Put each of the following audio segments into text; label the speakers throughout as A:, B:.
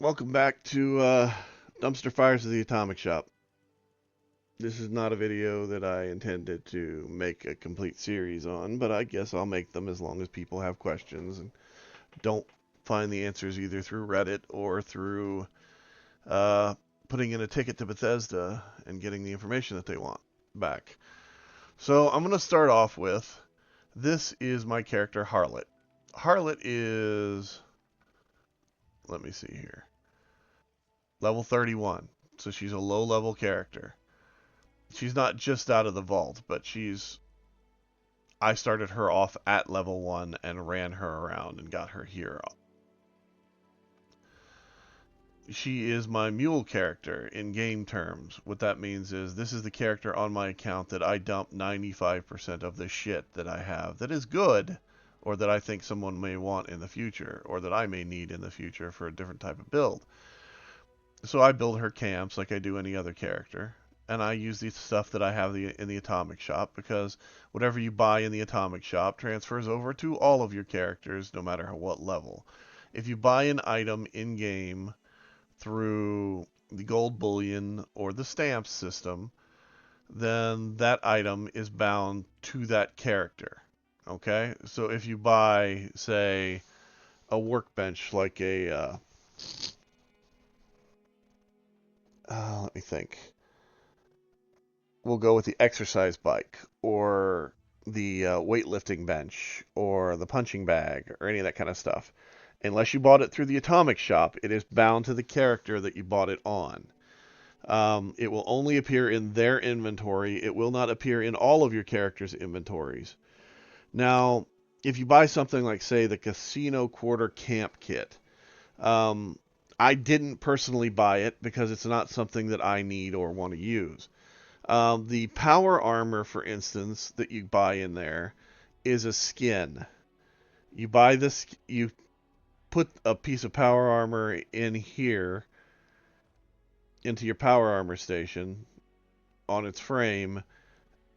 A: Welcome back to Dumpster Fires of the Atomic Shop. This is not a video that I intended to make a complete series on, but I guess I'll make them as long as people have questions and don't find the answers either through Reddit or through uh, putting in a ticket to Bethesda and getting the information that they want back. So I'm going to start off with, this is my character Harlot. Harlot is, let me see here, level 31. So she's a low level character. She's not just out of the vault, but I started her off at level 1 and ran her around and got her here. She is my mule character in game terms. What that means is this is the character on my account that I dump 95% of the shit that I have that is good, or that I think someone may want in the future, or that I may need in the future for a different type of build. So I build her camps like I do any other character, and I use the stuff that I have in the Atomic Shop, because whatever you buy in the Atomic Shop transfers over to all of your characters, no matter what level. If you buy an item in-game through the gold bullion or the stamps system, then that item is bound to that character. Okay? So if you buy, say, a workbench like let me think. We'll go with the exercise bike or the weightlifting bench or the punching bag or any of that kind of stuff. Unless you bought it through the Atomic Shop, it is bound to the character that you bought it on. It will only appear in their inventory. It will not appear in all of your characters' inventories. Now, if you buy something like, say, the Casino Quarter Camp Kit, I didn't personally buy it because it's not something that I need or want to use. The power armor, for instance, that you buy in there is a skin. You buy this, you put a piece of power armor in here into your power armor station on its frame,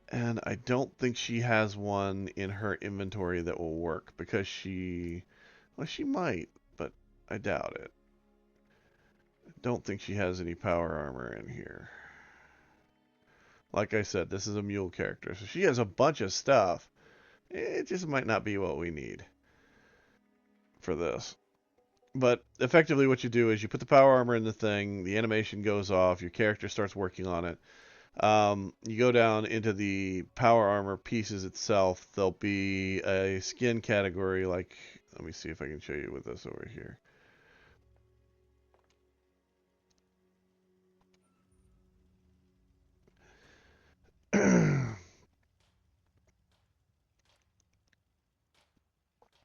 A: and I don't think she has one in her inventory that will work because well, she might, but I doubt it. I don't think she has any power armor in here. Like I said, this is a mule character, so she has a bunch of stuff. It just might not be what we need for this. But effectively what you do is you put the power armor in the thing, the animation goes off, your character starts working on it. You go down into the power armor pieces itself. There'll be a skin category like, let me see if I can show you with this over here.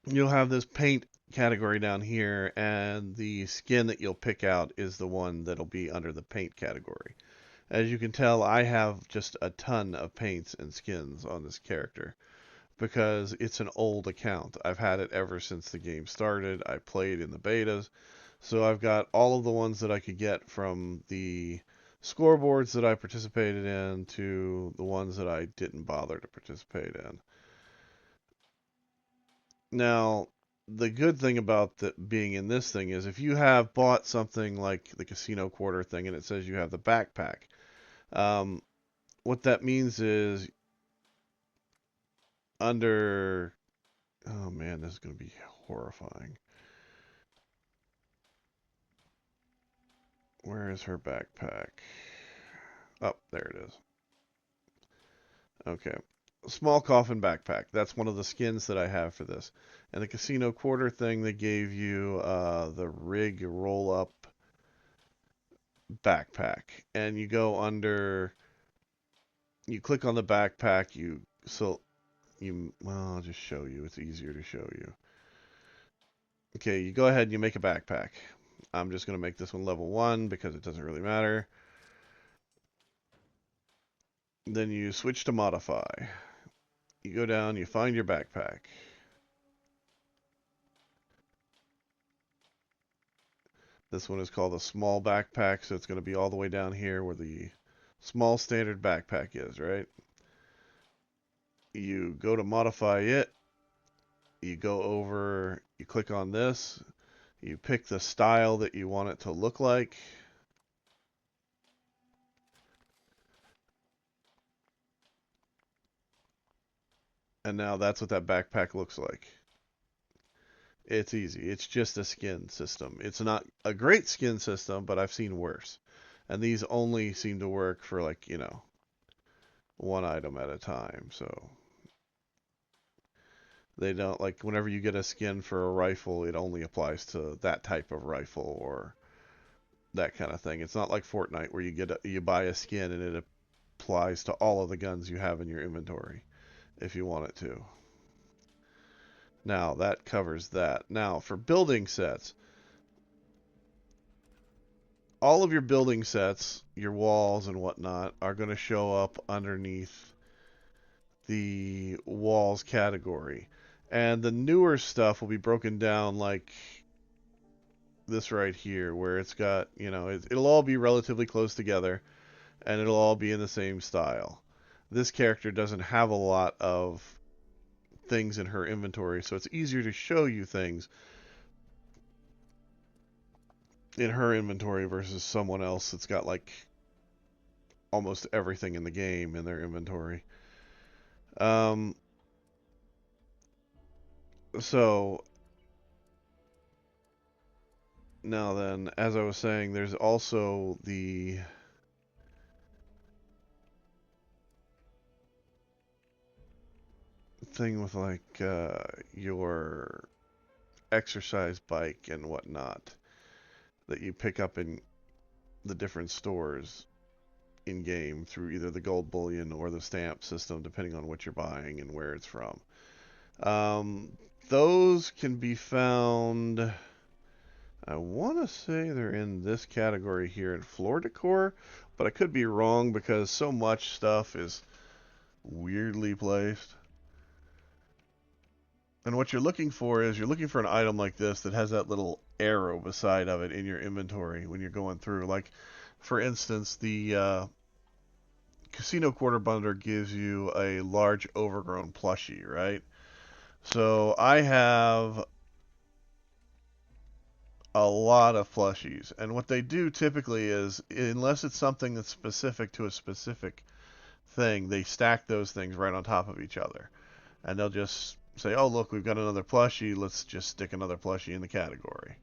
A: You'll have this paint category down here, and the skin that you'll pick out is the one that'll be under the paint category. As you can tell, I have just a ton of paints and skins on this character because it's an old account. I've had it ever since the game started. I played in the betas, so I've got all of the ones that I could get from the scoreboards that I participated in to the ones that I didn't bother to participate in. Now, the good thing about being in this thing is if you have bought something like the Casino Quarter thing and it says you have the backpack, um, what that means is under, oh man, this is going to be horrifying. Where is her backpack? Oh, there it is. Okay. Small coffin backpack. That's one of the skins that I have for this. And the Casino Quarter thing, they gave you the rig roll up backpack. And you go under, you click on the backpack, well, I'll just show you. It's easier to show you. Okay, you go ahead and you make a backpack. I'm just going to make this one level 1 because it doesn't really matter. Then you switch to modify. You go down, you find your backpack. This one is called a small backpack, so it's going to be all the way down here where the small standard backpack is, right? You go to modify it. You go over, you click on this. You pick the style that you want it to look like. And now that's what that backpack looks like. It's easy. It's just a skin system. It's not a great skin system, but I've seen worse. And these only seem to work for, like, one item at a time. So they don't, like, whenever you get a skin for a rifle, it only applies to that type of rifle or that kind of thing. It's not like Fortnite where you buy a skin and it applies to all of the guns you have in your inventory if you want it to. Now that covers that. Now for building sets, all of your building sets, your walls and whatnot, are going to show up underneath the walls category. And the newer stuff will be broken down like this right here, where it's got, it'll all be relatively close together and it'll all be in the same style. This character doesn't have a lot of things in her inventory, so it's easier to show you things in her inventory versus someone else that's got like almost everything in the game in their inventory. So now then, as I was saying, there's also the thing with like your exercise bike and whatnot that you pick up in the different stores in game through either the gold bullion or the stamp system, depending on what you're buying and where it's from. Um, those can be found. I want to say they're in this category here in floor decor, but I could be wrong because so much stuff is weirdly placed. And what you're looking for is you're looking for an item like this that has that little arrow beside of it in your inventory when you're going through. Like, for instance, the Casino Quarter Bundler gives you a large overgrown plushie, right? So I have a lot of plushies. And what they do typically is, unless it's something that's specific to a specific thing, they stack those things right on top of each other. And they'll just say, oh, look, we've got another plushie. Let's just stick another plushie in the category.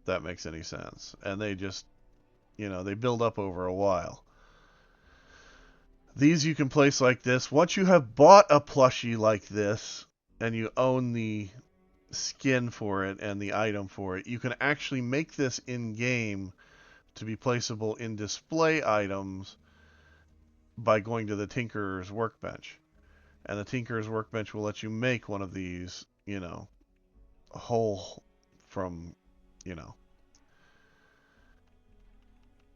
A: If that makes any sense. And they just, they build up over a while. These you can place like this. Once you have bought a plushie like this and you own the skin for it and the item for it, you can actually make this in game to be placeable in display items by going to the Tinkerer's Workbench. And the Tinkerer's Workbench will let you make one of these, a whole from,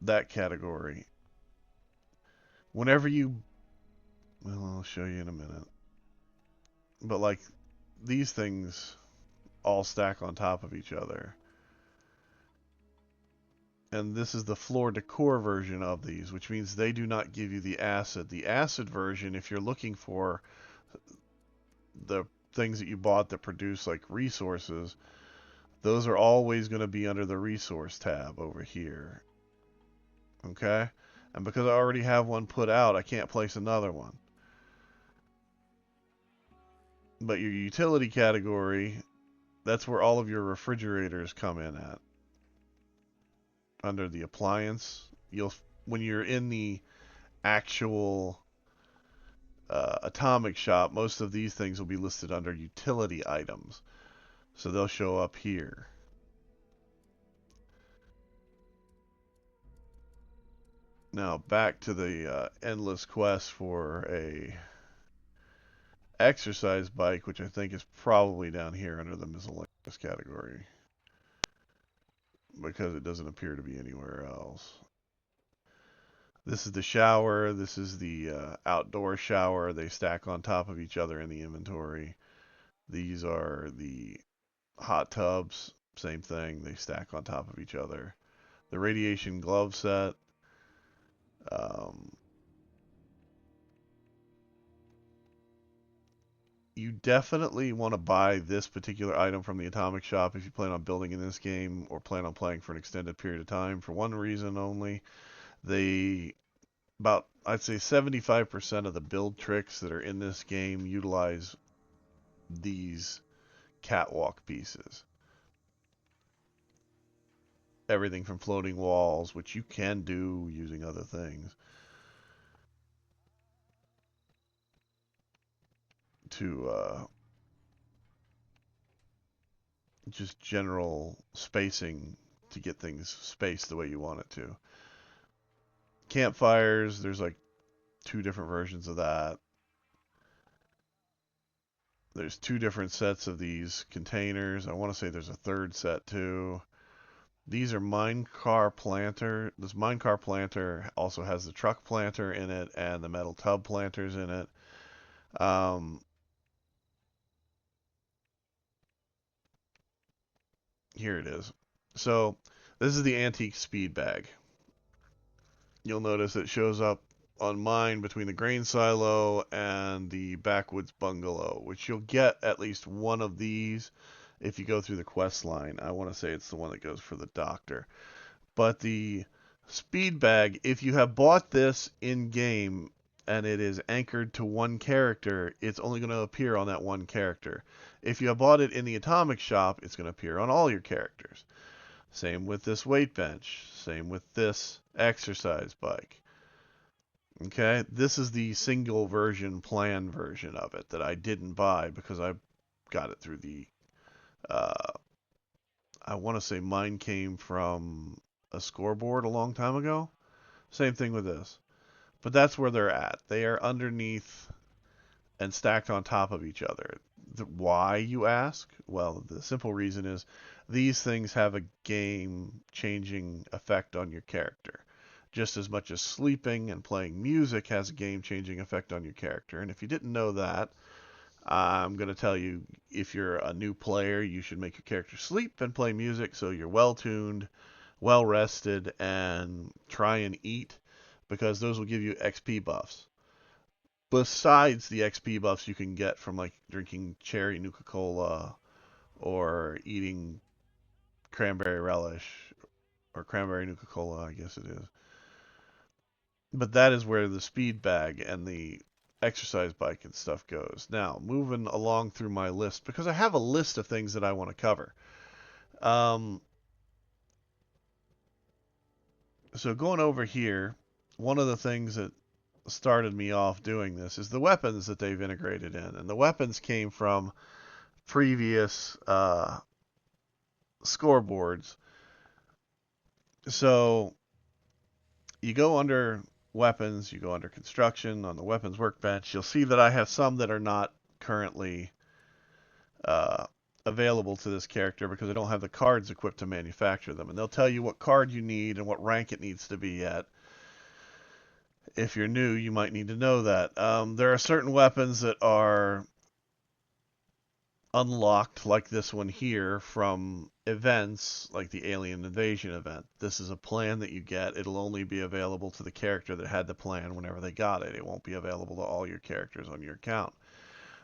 A: that category. Whenever you, well, I'll show you in a minute. But like these things all stack on top of each other. And this is the floor decor version of these, which means they do not give you the acid. The acid version, if you're looking for the things that you bought that produce like resources, those are always going to be under the resource tab over here. Okay? And because I already have one put out, I can't place another one. But your utility category, that's where all of your refrigerators come in at. Under the appliance, when you're in the actual atomic shop, most of these things will be listed under utility items. So they'll show up here. Now back to the endless quest for a exercise bike, which I think is probably down here under the miscellaneous category, because it doesn't appear to be anywhere else. This is the shower. This is the outdoor shower. They stack on top of each other in the inventory. These are the hot tubs. Same thing. They stack on top of each other. The radiation glove set. Um, You definitely want to buy this particular item from the Atomic Shop if you plan on building in this game or plan on playing for an extended period of time for one reason only. They about I'd say 75% of the build tricks that are in this game utilize these catwalk pieces. Everything from floating walls, which you can do using other things, to just general spacing to get things spaced the way you want it to. Campfires, there's like two different versions of that. There's two different sets of these containers. I want to say there's a third set too. These are mine car planter. This mine car planter also has the truck planter in it and the metal tub planters in it. Um, Here it is. So this is the antique speed bag. You'll notice it shows up on mine between the grain silo and the backwoods bungalow, which you'll get at least one of these if you go through the quest line. I want to say it's the one that goes for the doctor. But the speed bag, if you have bought this in game and it is anchored to one character, it's only going to appear on that one character. If you have bought it in the Atomic Shop, it's going to appear on all your characters. Same with this weight bench. Same with this exercise bike. Okay, this is the single version plan version of it that I didn't buy because I got it through the. Uh, I want to say mine came from a scoreboard a long time ago. Same thing with this, but that's where they're at. They are underneath and stacked on top of each other. Why, you ask? Well, the simple reason is these things have a game changing effect on your character. Just as much as sleeping and playing music has a game changing effect on your character. And if you didn't know that, I'm going to tell you if you're a new player, you should make your character sleep and play music so you're well tuned, well rested, and try and eat because those will give you XP buffs besides the XP buffs you can get from like drinking cherry Nuka-Cola or eating cranberry relish or cranberry Nuka-Cola, I guess it is. But that is where the speed bag and the exercise bike and stuff goes. Now, moving along through my list because I have a list of things that I want to cover. Um, so going over here, one of the things that started me off doing this is the weapons that they've integrated in, and the weapons came from previous scoreboards. So you go under weapons, you go under construction on the weapons workbench. You'll see that I have some that are not currently uh, available to this character because I don't have the cards equipped to manufacture them. And they'll tell you what card you need and what rank it needs to be at. If you're new, you might need to know that. There are certain weapons that are unlocked, like this one here, from events like the Alien Invasion event. This is a plan that you get. It'll only be available to the character that had the plan whenever they got it. It won't be available to all your characters on your account.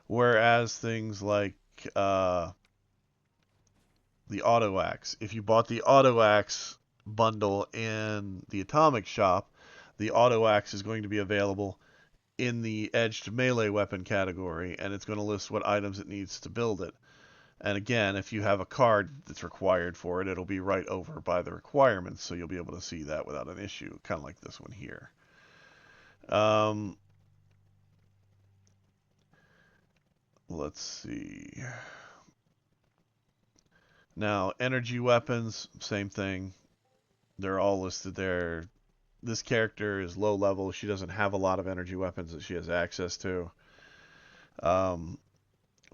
A: Whereas things like the Auto Axe, if you bought the Auto Axe bundle in the Atomic Shop, the Auto Axe is going to be available in the edged melee weapon category, and it's going to list what items it needs to build it. And again, if you have a card that's required for it, it'll be right over by the requirements, so you'll be able to see that without an issue, kind of like this one here. Let's see. Now, energy weapons, same thing. They're all listed there. This character is low level. She doesn't have a lot of energy weapons that she has access to. Um,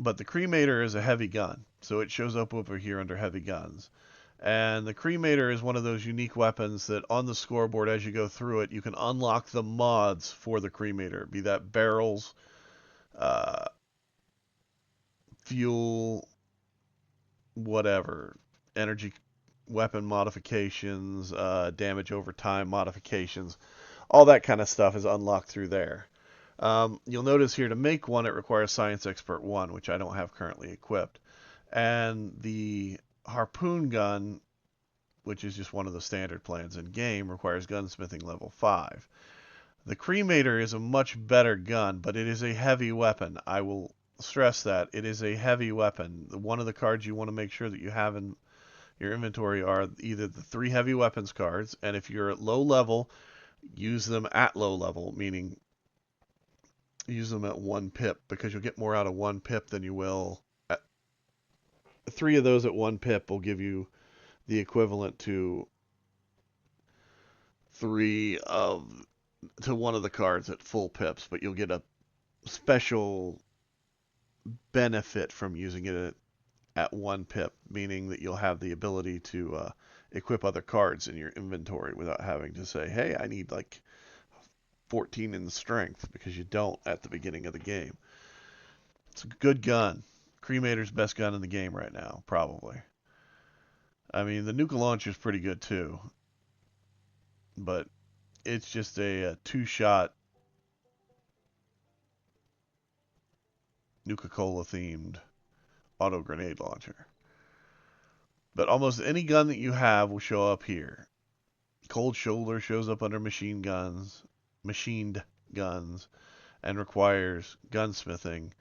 A: but the cremator is a heavy gun, so it shows up over here under heavy guns. And the cremator is one of those unique weapons that on the scoreboard, as you go through it, you can unlock the mods for the cremator, be that barrels, uh, fuel, whatever, energy weapon modifications, damage over time modifications, all that kind of stuff is unlocked through there. You'll notice here to make one, it requires Science Expert 1, which I don't have currently equipped. And the harpoon gun, which is just one of the standard plans in game, requires gunsmithing level 5. The cremator is a much better gun, but it is a heavy weapon. I will stress that. It is a heavy weapon. One of the cards you want to make sure that you have in your inventory are either the 3 heavy weapons cards, and if you're at low level, use them at low level, meaning use them at 1 pip, because you'll get more out of 1 pip than you will at 3 of those at 1 pip will give you the equivalent to 3 of to one of the cards at full pips, but you'll get a special benefit from using it at 1 pip, meaning that you'll have the ability to equip other cards in your inventory without having to say, hey, I need like 14 in strength, because you don't at the beginning of the game. It's a good gun. Cremator's best gun in the game right now, probably. I mean, the Nuka launcher is pretty good too, but it's just a 2-shot Nuka-Cola themed auto grenade launcher. But almost any gun that you have will show up here. Cold Shoulder shows up under machined guns, and requires gunsmithing.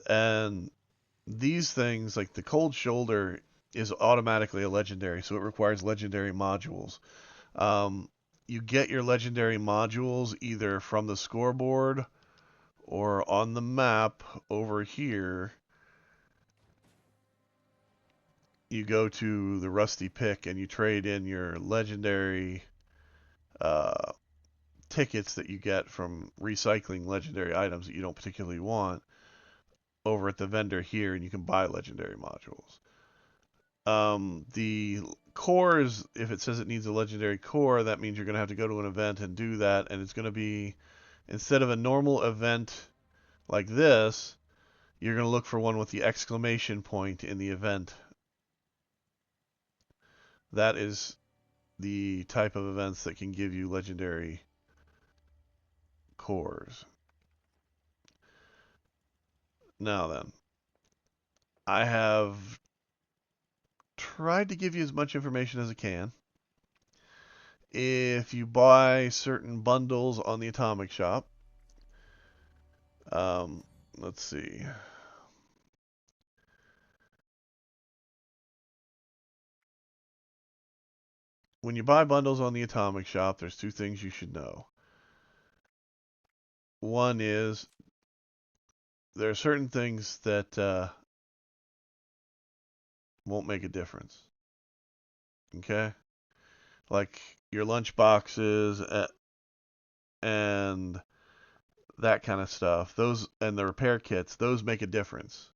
A: And these things, like the Cold Shoulder, is automatically a legendary, so it requires legendary modules. You get your legendary modules either from the scoreboard or on the map over here. You go to the Rusty Pick and you trade in your legendary tickets that you get from recycling legendary items that you don't particularly want over at the vendor here, and you can buy legendary modules. The cores, if it says it needs a legendary core, that means you're going to have to go to an event and do that, and it's going to be, instead of a normal event like this, you're going to look for one with the exclamation point in the event. That is the type of events that can give you legendary cores. Now then, I have tried to give you as much information as I can. If you buy certain bundles on the Atomic Shop, let's see. When you buy bundles on the Atomic Shop, there's 2 things you should know. One is there are certain things that won't make a difference. Okay? Like your lunch boxes and that kind of stuff. Those and the repair kits, those make a difference,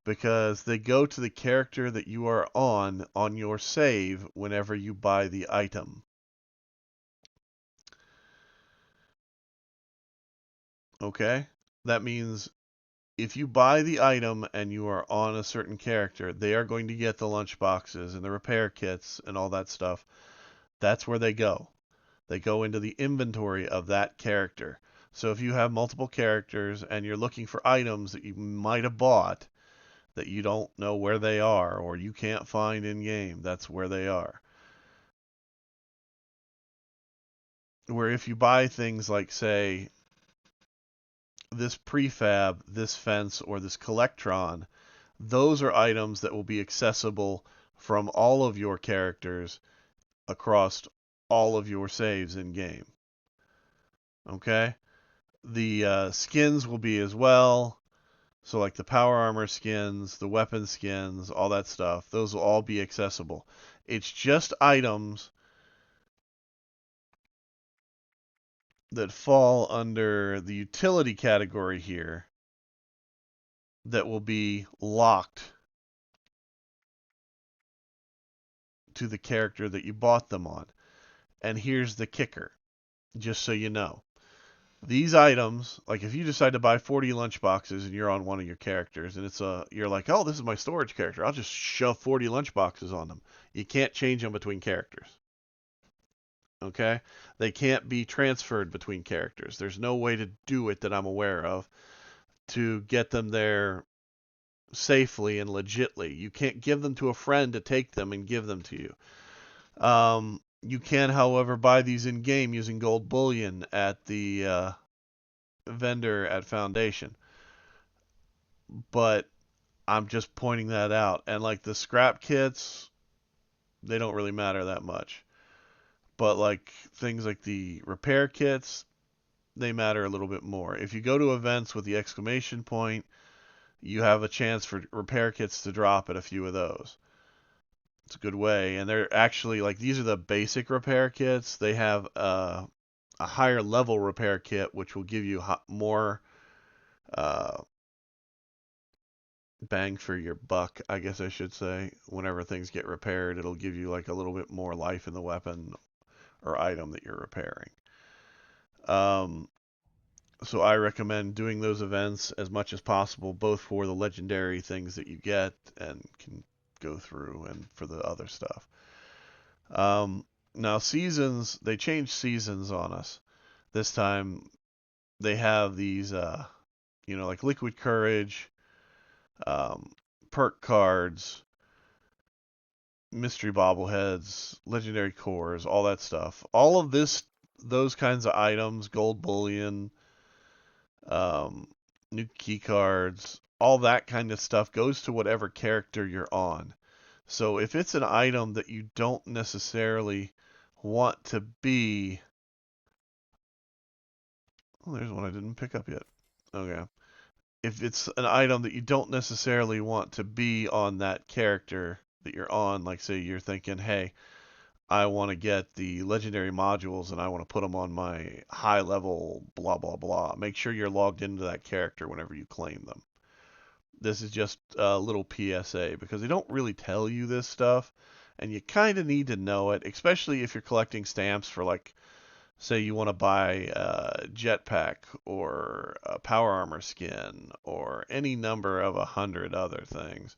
A: because they go to the character that you are on your save whenever you buy the item. Okay? That means if you buy the item and you are on a certain character, they are going to get the lunch boxes and the repair kits and all that stuff. That's where they go. They go into the inventory of that character. So if you have multiple characters and you're looking for items that you might have bought that you don't know where they are or you can't find in game, that's where they are. Where if you buy things like, say, this prefab, this fence, or this collectron, those are items that will be accessible from all of your characters across all of your saves in game. Okay? The skins will be as well. So like the power armor skins, the weapon skins, all that stuff, those will all be accessible. It's just items that fall under the utility category here that will be locked to the character that you bought them on. And here's the kicker, just so you know. These items, like if you decide to buy 40 lunch boxes and you're on one of your characters, and you're like, oh, this is my storage character, I'll just shove 40 lunch boxes on them. You can't change them between characters. Okay? They can't be transferred between characters. There's no way to do it that I'm aware of to get them there safely and legitly. You can't give them to a friend to take them and give them to you. You can, however, buy these in game using gold bullion at the vendor at Foundation. But I'm just pointing that out. And like the scrap kits, they don't really matter that much. But like things like the repair kits, they matter a little bit more. If you go to events with the exclamation point, you have a chance for repair kits to drop at a few of those. It's a good way, and they're actually like these are the basic repair kits. They have a higher level repair kit, which will give you more uh, bang for your buck, I guess I should say. Whenever things get repaired, it'll give you like a little bit more life in the weapon or item that you're repairing. Um, so I recommend doing those events as much as possible, both for the legendary things that you get and can go through, and for the other stuff. Now seasons, they changed seasons on us. This time they have these, like Liquid Courage, um, perk cards, mystery bobbleheads, legendary cores, all that stuff. All of this, those kinds of items, gold bullion, um, new key cards, all that kind of stuff goes to whatever character you're on. So if it's an item that you don't necessarily want to be, oh, there's one I didn't pick up yet. Okay. If it's an item that you don't necessarily want to be on that character that you're on, like say you're thinking, hey, I want to get the legendary modules and I want to put them on my high level blah blah blah. Make sure you're logged into that character whenever you claim them. This is just a little PSA because they don't really tell you this stuff and you kind of need to know it, especially if you're collecting stamps for like say you want to buy a jetpack or a power armor skin or any number of 100 other things.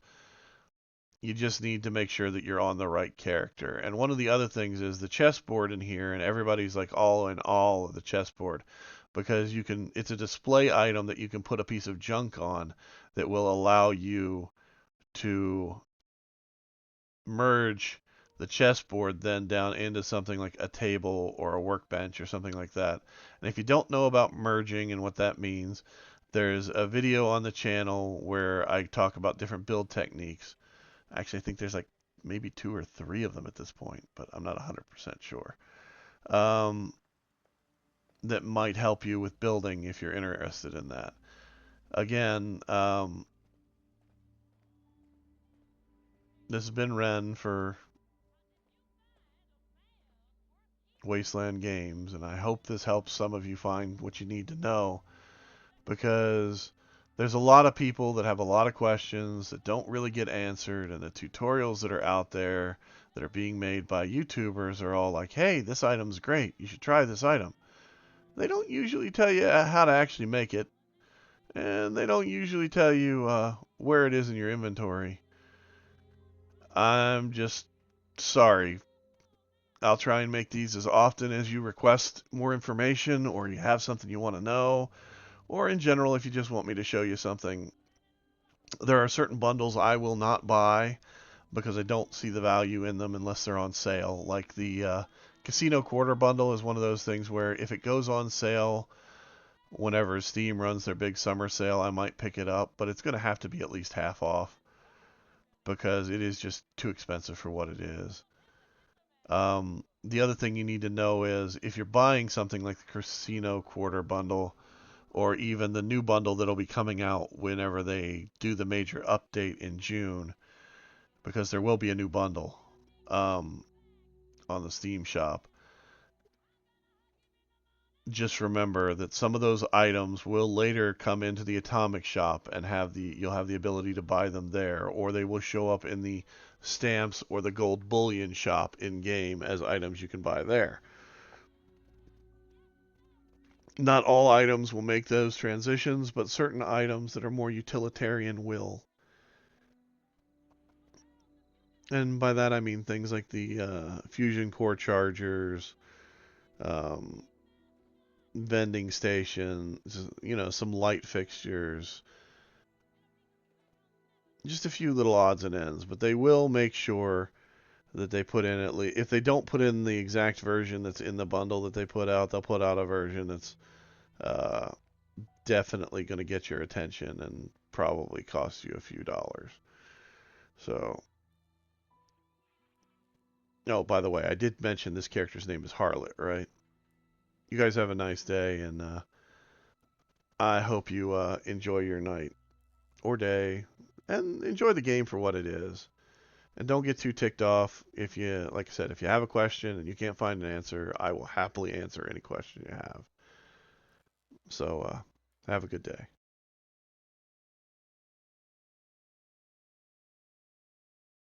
A: You just need to make sure that you're on the right character. And one of the other things is the chessboard in here, and everybody's like all in all of the chessboard because it's a display item that you can put a piece of junk on that will allow you to merge the chessboard then down into something like a table or a workbench or something like that. And if you don't know about merging and what that means, there's a video on the channel where I talk about different build techniques. Actually, I think there's like maybe 2 or 3 of them at this point, but I'm not 100% sure. Um, that might help you with building if you're interested in that. Again, this has been Ren for Wasteland Games, and I hope this helps some of you find what you need to know because there's a lot of people that have a lot of questions that don't really get answered, and the tutorials that are out there that are being made by YouTubers are all like, hey, this item's great, you should try this item. They don't usually tell you how to actually make it, and they don't usually tell you where it is in your inventory. I'm just sorry. I'll try and make these as often as you request more information or you have something you want to know, or in general, if you just want me to show you something. There are certain bundles I will not buy because I don't see the value in them unless they're on sale. Like the Casino Quarter Bundle is one of those things where if it goes on sale whenever Steam runs their big summer sale, I might pick it up, but it's going to have to be at least half off because it is just too expensive for what it is. The other thing you need to know is if you're buying something like the Casino Quarter Bundle or even the new bundle that'll be coming out whenever they do the major update in June, because there will be a new bundle on the Steam shop. Just remember that some of those items will later come into the Atomic shop and you'll have the ability to buy them there, or they will show up in the stamps or the gold bullion shop in game as items you can buy there. Not all items will make those transitions, but certain items that are more utilitarian will. And by that I mean things like the fusion core chargers, um, vending stations, some light fixtures, just a few little odds and ends. But they will make sure that they put in at least, if they don't put in the exact version that's in the bundle that they put out, they'll put out a version that's uh, definitely going to get your attention and probably cost you a few dollars. So, oh, by the way, I did mention this character's name is Harlot, right? You guys have a nice day, and I hope you enjoy your night or day and enjoy the game for what it is. And don't get too ticked off if you, like I said, if you have a question and you can't find an answer, I will happily answer any question you have. So, have a good day.